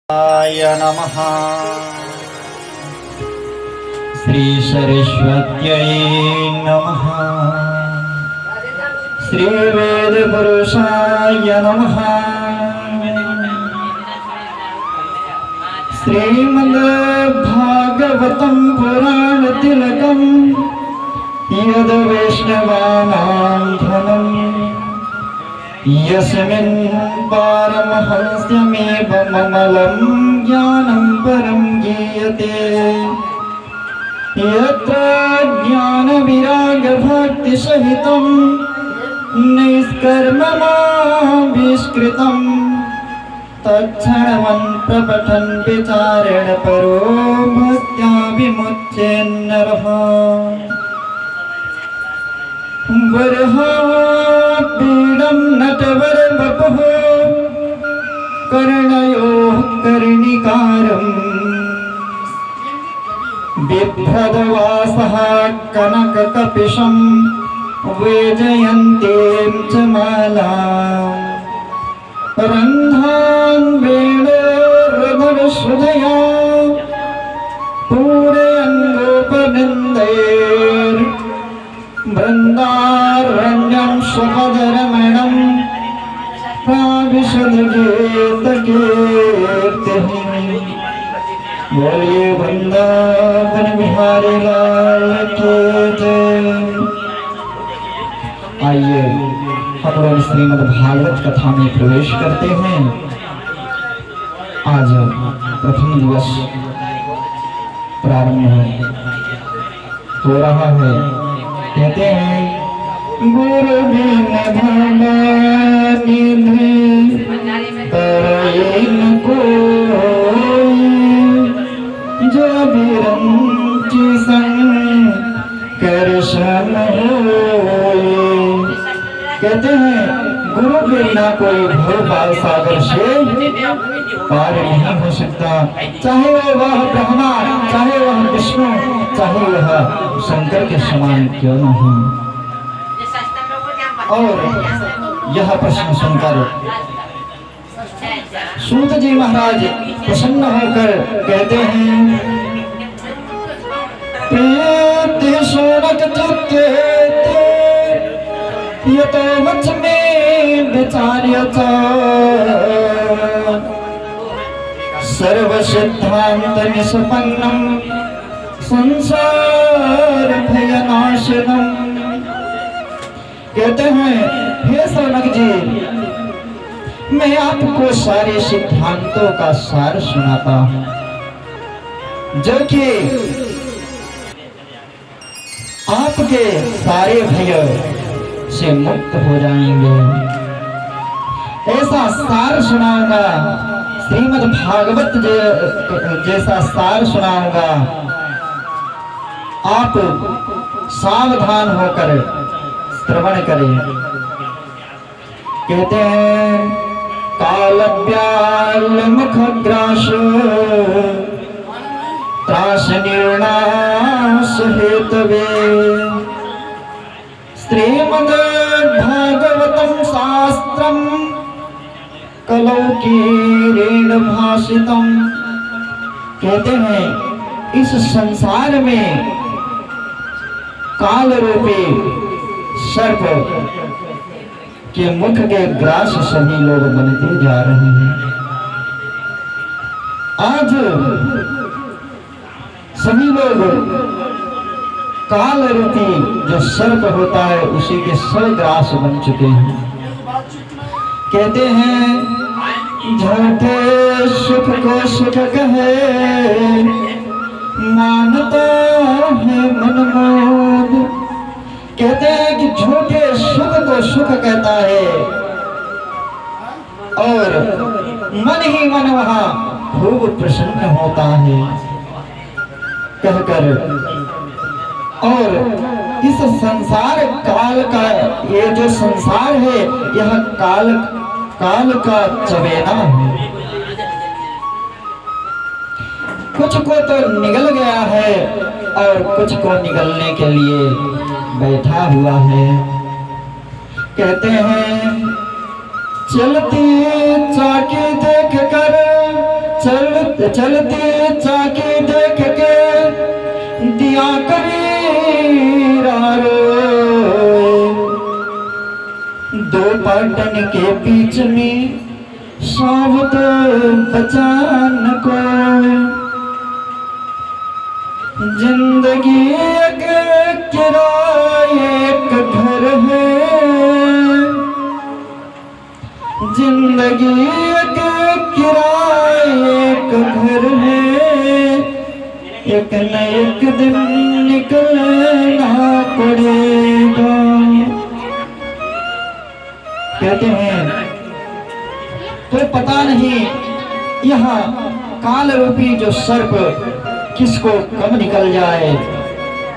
नमः। श्री सरस्वत्यै नमः। श्री वेद पुरुषाय नमः। श्रीमद् भागवतं पुराण तिलकं यद् वैष्णवानां धनं यस्मिन् पारमहंस्यमेव ममलं ज्ञानं परं गीयते। यत्र ज्ञानविरागभक्तिसहितं नैष्कर्म्यमाविष्कृतं तत्क्षणं प्रपठन् विचारेण परो भक्त्या विमुच्यते नरः। वरहापीडं नटवरवपुः कर्णयोः कर्णिकारम् बिभ्रदवासः कनककपिशं वैजयन्तीं च मालाम् रन्ध्रान् वेणोरधरश्रुधया पूरयन् गोपवृन्दैर् वृन्दारण्यं स्वपदरमणं प्राविशद्गीतकीर्तिः। बोलिए वृंदावन बिहारी लाल की जय। आइए हम लोग श्रीमद् भागवत कथा में प्रवेश करते हैं। आज प्रथम दिवस प्रारंभ हो रहा है। कहते हैं गुरु बिन भगवानिधि तरैन कोई जो बिरंची संकर सम होई। कहते हैं गुरु के बिना कोई भवपाल सागर से पार नहीं हो सकता। चाहे वह ब्रह्मा, चाहे वह विष्णु, चाहे वह शंकर के समान क्यों न हो। और यह प्रश्न सुनकर सूत जी महाराज प्रसन्न होकर कहते हैं प्रीति शोनक चित्ते यतो मच में विचार्यत सर्व सिद्धांत निष्पन्नम संसार भयनाशनम। कहते हैं हे शौनक जी, मैं आपको सारे सिद्धांतों का सार सुनाता हूं जो कि आपके सारे भय से मुक्त हो जाएंगे। ऐसा सार सुनाऊंगा, श्रीमद् भागवत जैसा सार सुनाऊंगा। आप सावधान होकर श्रवण करें। कहते हैं कालव्याल मुखग्रास त्रास निर्णास हेतवे श्रीमद् भागवतं शास्त्रं कलौकीरेण भाषितम्। कहते हैं इस संसार में काल रूपी सर्प के मुख के ग्रास सभी लोग बनते जा रहे हैं। आज सभी लोग काल रूपी जो सर्प होता है उसी के सब ग्रास बन चुके हैं। कहते हैं झूठे सुख को सुख कहे मानता है मनमोद। कहते हैं कि झूठे सुख को सुख कहता है और मन ही मन वहां खूब प्रसन्न होता है कहकर। और इस संसार काल का ये जो संसार है यह काल का चबेना है। कुछ को तो निगल गया है और कुछ को निगलने के लिए बैठा हुआ है। कहते हैं चलती चाकी देख कर चल तो चलते चाके देख के दिया कबीरा रोए। दो पाटन के बीच में सावत बचान को। जिंदगी एक किराए एक घर है, जिंदगी एक किराए एक घर है, एक न एक दिन निकलना पड़ेगा। कहते हैं तो पता नहीं यह काल रूपी जो सर्प किसको कब निकल जाए।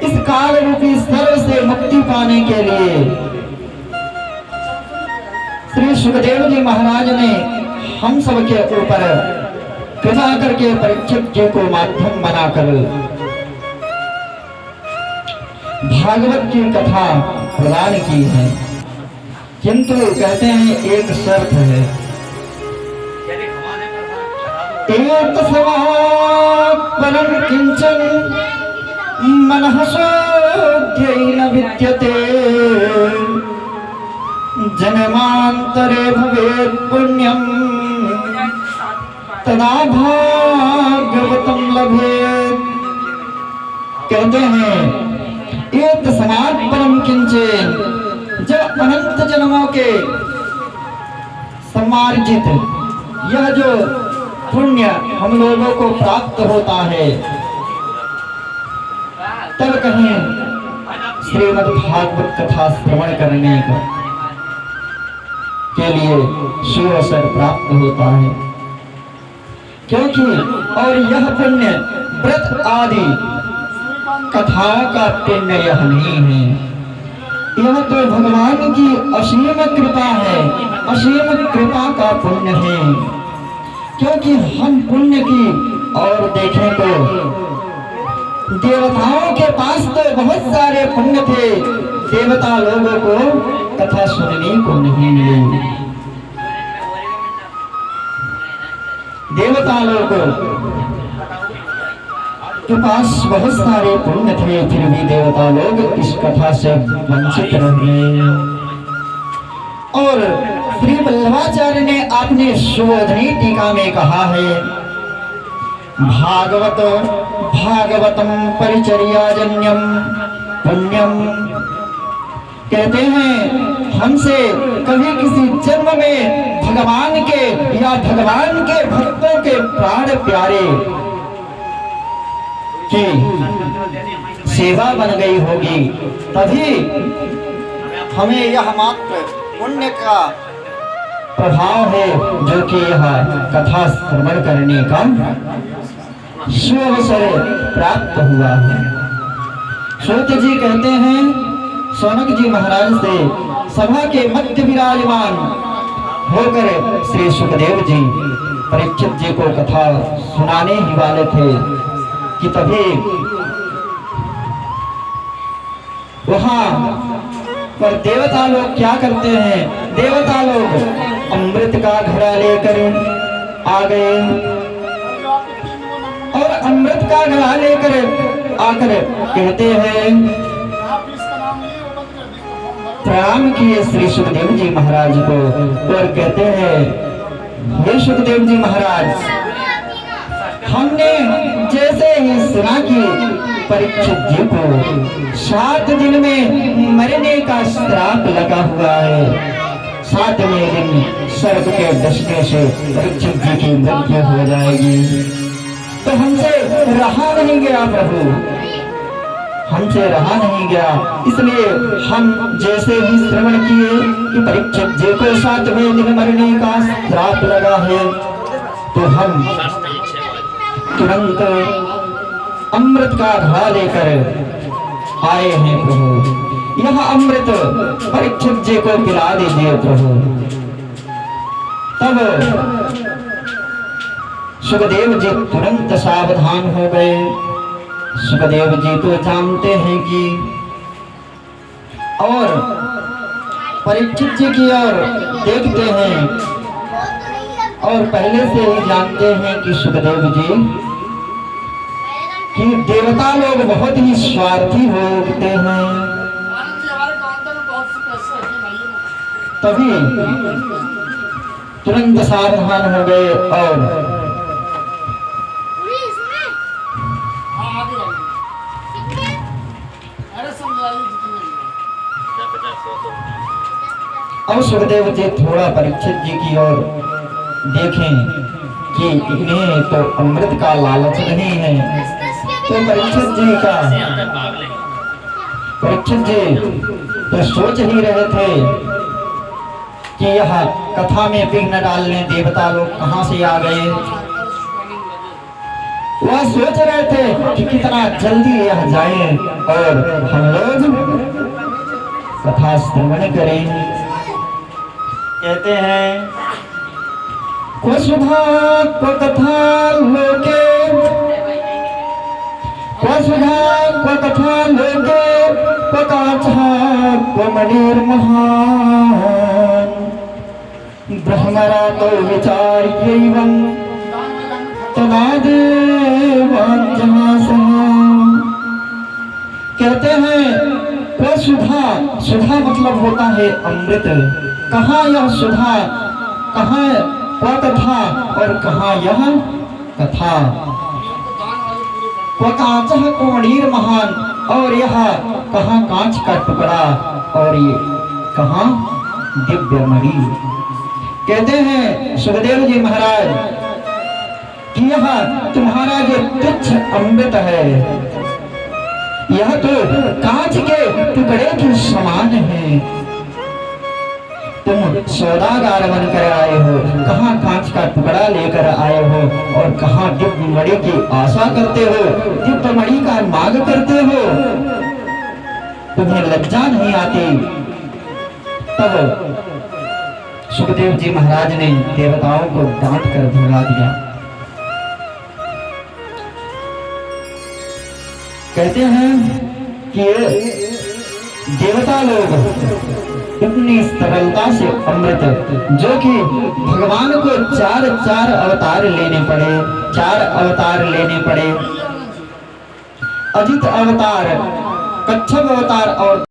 इस काल रूपी सर्प से मुक्ति पाने के लिए श्री सुखदेव जी महाराज ने हम सब के ऊपर कृपा करके परीक्षित जी को माध्यम बनाकर भागवत की कथा प्रदान की है। किंतु कहते हैं एक शर्त है, एक परम किंचन मनः शोध्येन विद्यते, जन्मांतरे भवेत् पुण्यं तदा भागवतं लभेत्। कहते हैं एक समाज परम किंचन, जब अनंत जन्मों के समार्जित यह जो पुण्य हम लोगों को प्राप्त होता है, तब कहीं श्रीमद् भागवत कथा श्रवण करने के लिए सुअवसर प्राप्त होता है। क्योंकि और यह पुण्य व्रत आदि कथाओं का पुण्य यह नहीं है, यह तो भगवान की असीम कृपा है, असीम कृपा का पुण्य है। क्योंकि हम पुण्य की और देखें तो देवताओं के पास तो बहुत सारे पुण्य थे, देवता लोगों को कथा सुनने को नहीं मिली। देवता लोगों के पास बहुत सारे पुण्य थे, फिर भी देवता लोग इस कथा से वंचित रह गए। और श्री वल्लभाचार्य ने अपने सुबोधनी टीका में कहा है, भागवत भागवतम परिचर्याजन्यम पुण्यम। कहते हैं हमसे कभी किसी जन्म में भगवान के या भगवान के भक्तों के प्राण प्यारे की सेवा बन गई होगी, तभी हमें यह मात्र पुण्य का प्रभाव है जो कि यह कथा श्रवण करने का सुअवसर प्राप्त हुआ है। श्रोत जी कहते हैं सौनक जी महाराज से सभा के मध्य विराजमान होकर श्री सुखदेव जी परीक्षित जी को कथा सुनाने ही वाले थे कि तभी वहां पर देवता लोग क्या करते हैं, देवता लोग अमृत का घड़ा लेकर आ गए और अमृत का घड़ा लेकर आकर कहते हैं, प्रणाम किए श्री सुखदेव जी महाराज को और कहते हैं, हे सुखदेव जी महाराज, हमने जैसे ही सुना कि परीक्षित जी को 7 दिन में मरने का श्राप लगा हुआ है, 7वें दिन सर्प के डसने से परीक्षित जी की मृत्यु हो जाएगी, तो हमसे रहा नहीं गया प्रभु, हमसे रहा नहीं गया। इसलिए हम जैसे ही श्रवण किए कि परीक्षित जी को 7वें दिन मरने का श्राप लगा है, तो हम तुरंत अमृत का घड़ा लेकर आए हैं प्रभु। यह अमृत परीक्षित जी को पिला दीजिए प्रभु। तब सुखदेव जी तुरंत सावधान हो गए। सुखदेव जी तो जानते हैं कि और परीक्षित जी की ओर देखते हैं और पहले से ही जानते हैं कि सुखदेव जी कि देवता लोग बहुत ही स्वार्थी होते हैं। तभी तुरंत सावधान हो गए और अब सुखदेव जी थोड़ा परीक्षित जी की ओर देखें कि इन्हें तो अमृत का लालच नहीं है। तो परीक्षित जी तो सोच ही रहे थे कि यह कथा में विघ्न डालने देवता लोग कहां से आ गए। वह सोच रहे थे कि कितना जल्दी यह जाए और हम लोग कथा श्रवण करें। कहते हैं को सुधा को कथा लोके, को सुधा को कथा लोके, को काछा को मणिर महान, ब्रह्मरा तो विचार एवं तदादेवान जहाँ कहते हैं को सुधा, सुधा मतलब होता है अमृत। कहाँ यह सुधा, कहाँ वह कथा और कहाँ यह कथा। कांच कोणीर महान और यह कहाँ कांच का टुकड़ा और ये कहाँ दिव्य मणि। कहते हैं सुखदेव जी महाराज कि यह तुम्हारा जो तुच्छ अमृत है यह तो कांच के टुकड़े के समान है। तुम सौदागर बनकर आए हो, कहाँ कांच का टुकड़ा लेकर आए हो और कहाँ दिव्य मणि की आशा करते हो, दिव्य मणि का मांग करते हो। तुम्हें लज्जा नहीं आती। तब सुखदेव जी महाराज ने देवताओं को डांट कर भगा दिया। कहते हैं कि देवता लोग इतनी सरलता से अमृत, जो कि भगवान को चार अवतार लेने पड़े, 4 अवतार लेने पड़े, अजित अवतार, कच्छप अवतार और